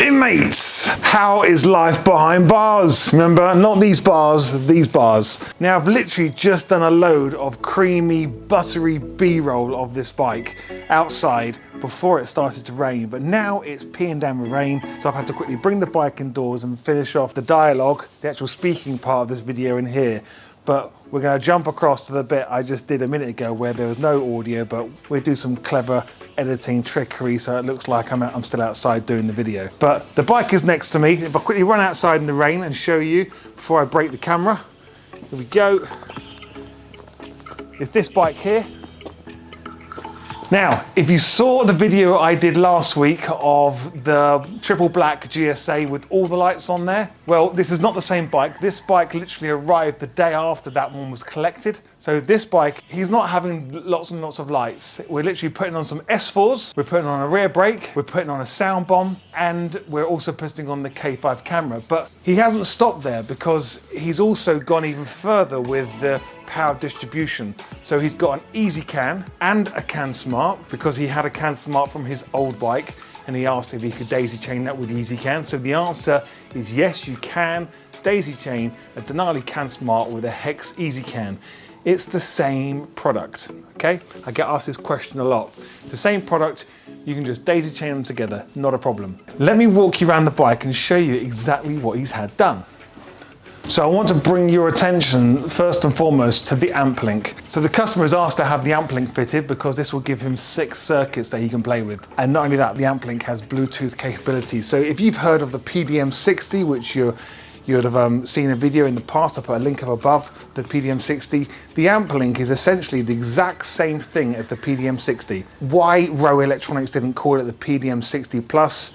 Inmates, how is life behind bars? Remember, not these bars, these bars. Now I've literally just done a load of creamy, buttery B-roll of this bike outside before it started to rain, but now it's peeing down with rain, so I've had to quickly bring the bike indoors and finish off the dialogue, the actual speaking part of this video in here. But we're going to jump across to the bit I just did a minute ago where there was no audio, but we'll do some clever editing trickery so it looks like I'm still outside doing the video. But the bike is next to me. If I quickly run outside in the rain and show you before I break the camera. Here we go. It's this bike here. Now, if you saw the video I did last week of the triple black GSA with all the lights on there, well, this is not the same bike. This bike literally arrived the day after that one was collected. So this bike, he's not having lots and lots of lights. We're literally putting on some S4s, we're putting on a rear brake, we're putting on a sound bomb, and we're also putting on the K5 camera. But he hasn't stopped there because he's also gone even further with the power distribution. So he's got an eZCAN and a Cansmart because he had a Cansmart from his old bike and he asked if he could daisy chain that with eZCAN. So the answer is yes, you can daisy chain a Denali Cansmart with a Hex eZCAN. It's the same product, okay? I get asked this question a lot. It's the same product, you can just daisy chain them together, not a problem. Let me walk you around the bike and show you exactly what he's had done. So I want to bring your attention first and foremost to the Amplink. So the customer is asked to have the Amplink fitted because this will give him 6 circuits that he can play with. And not only that, the Amplink has Bluetooth capabilities. So if you've heard of the PDM60, which you'd have seen a video in the past, I'll put a link up above, the PDM60. The Amplink is essentially the exact same thing as the PDM60. Why Rowe Electronics didn't call it the PDM60 Plus,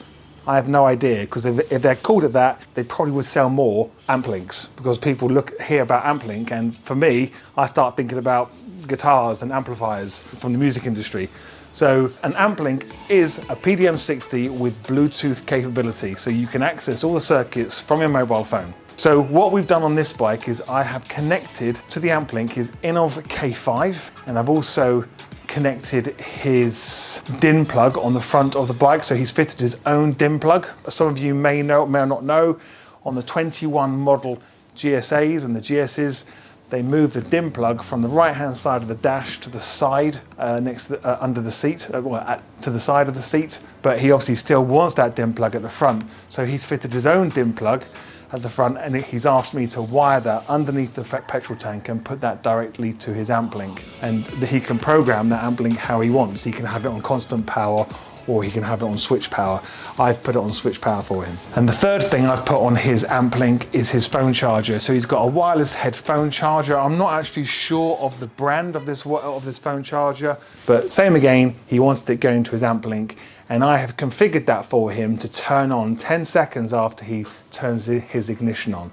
I have no idea, because if they called it that, they probably would sell more Amplinks, because people hear about Amplink, and for me, I start thinking about guitars and amplifiers from the music industry. So an Amplink is a PDM60 with Bluetooth capability, so you can access all the circuits from your mobile phone. So what we've done on this bike is I have connected to the Amplink his Innov K5, and I've also connected his DIN plug on the front of the bike, so he's fitted his own DIN plug. Some of you may know, may not know, on the 21 model GSAs and the GSs, they move the DIN plug from the right hand side of the dash to the side next to under the seat, to the side of the seat, but he obviously still wants that DIN plug at the front, so he's fitted his own DIN plug at the front, and he's asked me to wire that underneath the petrol tank and put that directly to his Amplink, and he can program that Amplink how he wants. He can have it on constant power or he can have it on switch power. I've put it on switch power for him. And the third thing I've put on his Amplink is his phone charger. So he's got a wireless headphone charger. I'm not actually sure of the brand of this phone charger, but same again, he wanted it going to his Amplink, and I have configured that for him to turn on 10 seconds after he turns his ignition on.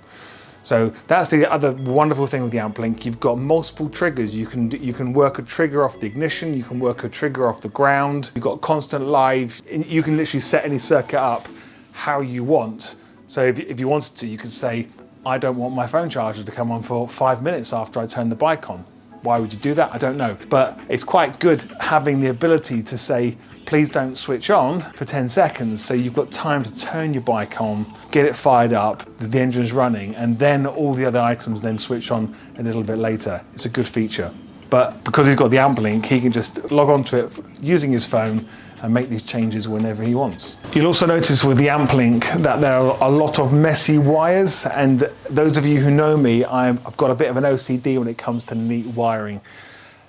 So that's the other wonderful thing with the Amplink. You've got multiple triggers. You can work a trigger off the ignition, you can work a trigger off the ground. You've got constant live. You can literally set any circuit up how you want. So if you wanted to, you could say, I don't want my phone charger to come on for 5 minutes after I turn the bike on. Why would you do that? I don't know. But it's quite good having the ability to say, please don't switch on for 10 seconds. So you've got time to turn your bike on, get it fired up, the engine's running, and then all the other items then switch on a little bit later. It's a good feature. But because he's got the Amplink, he can just log onto it using his phone and make these changes whenever he wants. You'll also notice with the Amplink that there are a lot of messy wires, and those of you who know me, I've got a bit of an OCD when it comes to neat wiring.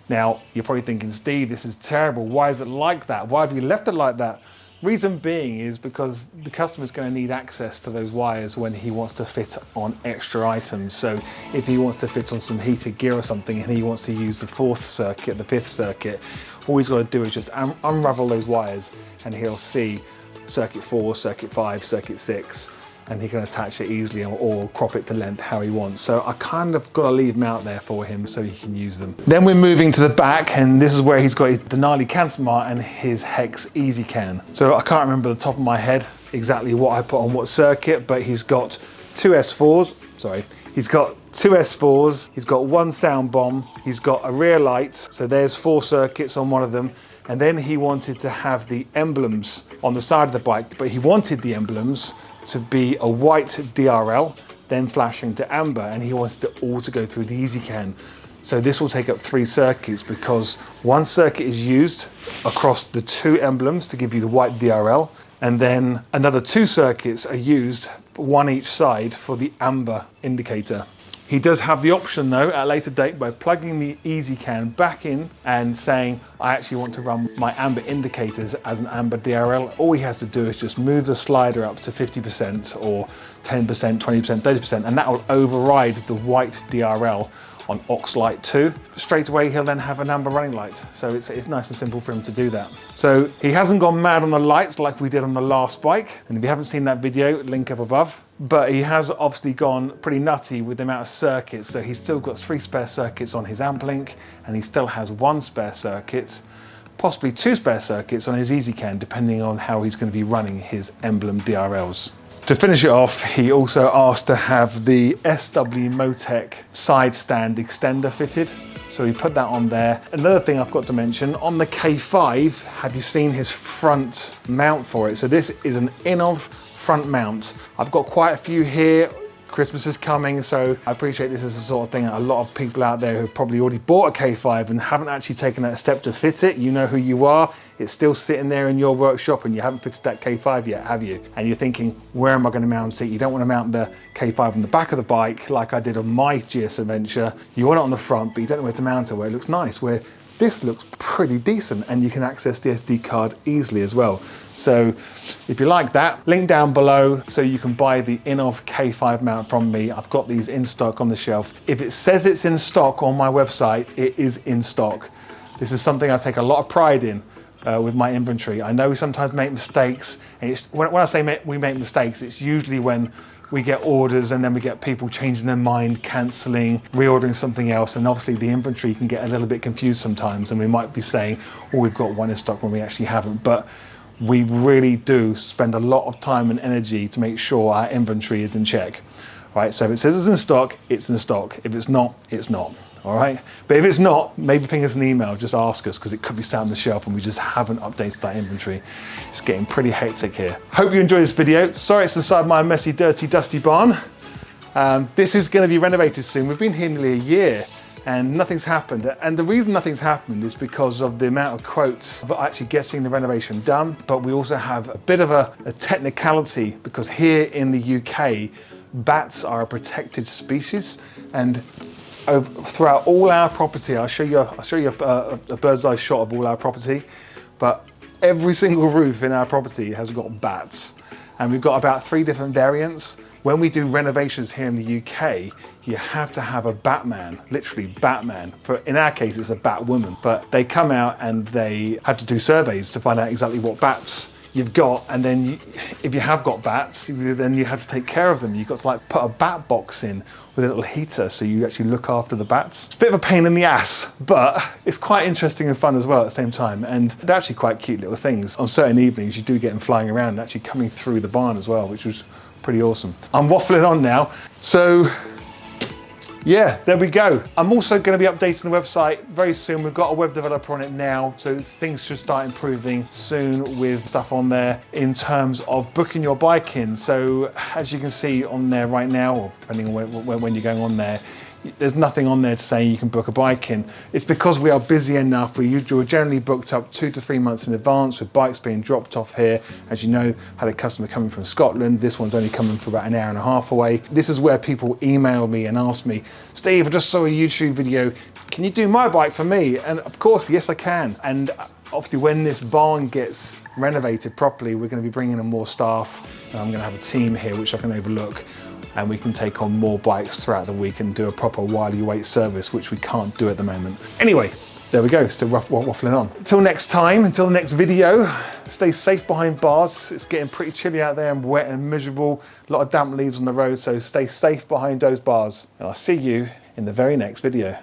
Now, you're probably thinking, Steve, this is terrible. Why is it like that? Why have you left it like that? Reason being is because the customer's going to need access to those wires when he wants to fit on extra items. So if he wants to fit on some heated gear or something and he wants to use the 4th circuit, the 5th circuit, all he's got to do is just unravel those wires and he'll see circuit 4, circuit 5, circuit 6, and he can attach it easily or crop it to length how he wants. So I kind of got to leave them out there for him so he can use them. Then we're moving to the back, and this is where he's got his Denali Cansmart and his Hex eZCAN. So I can't remember the top of my head exactly what I put on what circuit, but he's got 2 S4s, he's got 2 S4s, he's got 1 sound bomb, he's got a rear light, so there's 4 circuits on one of them, And then he wanted to have the emblems on the side of the bike, but he wanted the emblems to be a white DRL, then flashing to amber, and he wanted it all to go through the eZCAN. So this will take up 3 circuits because one circuit is used across the 2 emblems to give you the white DRL, and then another 2 circuits are used, one each side, for the amber indicator. He does have the option though at a later date by plugging the eZCAN back in and saying, I actually want to run my amber indicators as an amber DRL. All he has to do is just move the slider up to 50% or 10%, 20%, 30%, and that will override the white DRL on aux light 2. Straight away he'll then have an amber running light. So it's nice and simple for him to do that. So he hasn't gone mad on the lights like we did on the last bike. And if you haven't seen that video, link up above. But he has obviously gone pretty nutty with the amount of circuits. So he's still got 3 spare circuits on his Amplink, and he still has 1 spare circuit, possibly 2 spare circuits on his eZCAN, depending on how he's going to be running his emblem DRLs. To finish it off, he also asked to have the SW Motec side stand extender fitted. So he put that on there. Another thing I've got to mention, on the K5, have you seen his front mount for it? So this is an Innov front mount. I've got quite a few here. Christmas is coming, so I appreciate this is the sort of thing that a lot of people out there who've probably already bought a K5 and haven't actually taken that step to fit it. You know who you are. It's still sitting there in your workshop and you haven't fitted that K5 yet, have you? And you're thinking, where am I going to mount it? You don't want to mount the K5 on the back of the bike like I did on my GS Adventure. You want it on the front, but you don't know where to mount it where it looks nice, where this looks pretty decent and you can access the SD card easily as well. So if you like that, link down below so you can buy the Innov K5 mount from me. I've got these in stock on the shelf. If it says it's in stock on my website, it is in stock. This is something I take a lot of pride in with my inventory. I know we sometimes make mistakes, and when I say we make mistakes, it's usually when we get orders and then we get people changing their mind, cancelling, reordering something else, and obviously the inventory can get a little bit confused sometimes, and we might be saying, oh, we've got one in stock when we actually haven't. But we really do spend a lot of time and energy to make sure our inventory is in check, right? So if it says it's in stock, it's in stock. If it's not, it's not, all right? But if it's not, maybe ping us an email, just ask us, because it could be sat on the shelf and we just haven't updated that inventory. It's getting pretty hectic here. Hope you enjoyed this video. Sorry it's inside my messy, dirty, dusty barn. This is gonna be renovated soon. We've been here nearly a year and nothing's happened. And the reason nothing's happened is because of the amount of quotes of actually getting the renovation done. But we also have a bit of a technicality, because here in the UK, bats are a protected species, and throughout all our property, I'll show you a bird's eye shot of all our property, but every single roof in our property has got bats. And we've got about 3 different variants. When we do renovations here in the UK, you have to have a Batman, literally Batman. In our case, it's a Batwoman, but they come out and they had to do surveys to find out exactly what bats you've got, and then if you have got bats, then you have to take care of them. You've got to like put a bat box in with a little heater so you actually look after the bats. It's a bit of a pain in the ass, but it's quite interesting and fun as well at the same time, and they're actually quite cute little things. On certain evenings you do get them flying around and actually coming through the barn as well, which was pretty awesome. I'm waffling on now, so yeah, there we go. I'm also going to be updating the website very soon. We've got a web developer on it now, so things should start improving soon with stuff on there in terms of booking your bike in. So as you can see on there right now, or depending on when you're going on there, there's nothing on there to say you can book a bike in. It's because we are busy enough. We're generally booked up 2 to 3 months in advance with bikes being dropped off here. As you know, had a customer coming from Scotland. This one's only coming for about an hour and a half away. This is where people email me and ask me, Steve, I just saw a YouTube video. Can you do my bike for me? And of course, yes, I can. And obviously when this barn gets renovated properly, we're going to be bringing in more staff. And I'm going to have a team here which I can overlook, and we can take on more bikes throughout the week and do a proper while you wait service, which we can't do at the moment. Anyway, there we go, still waffling on. Until next time, until the next video, stay safe behind bars. It's getting pretty chilly out there and wet and miserable. A lot of damp leaves on the road, so stay safe behind those bars. And I'll see you in the very next video.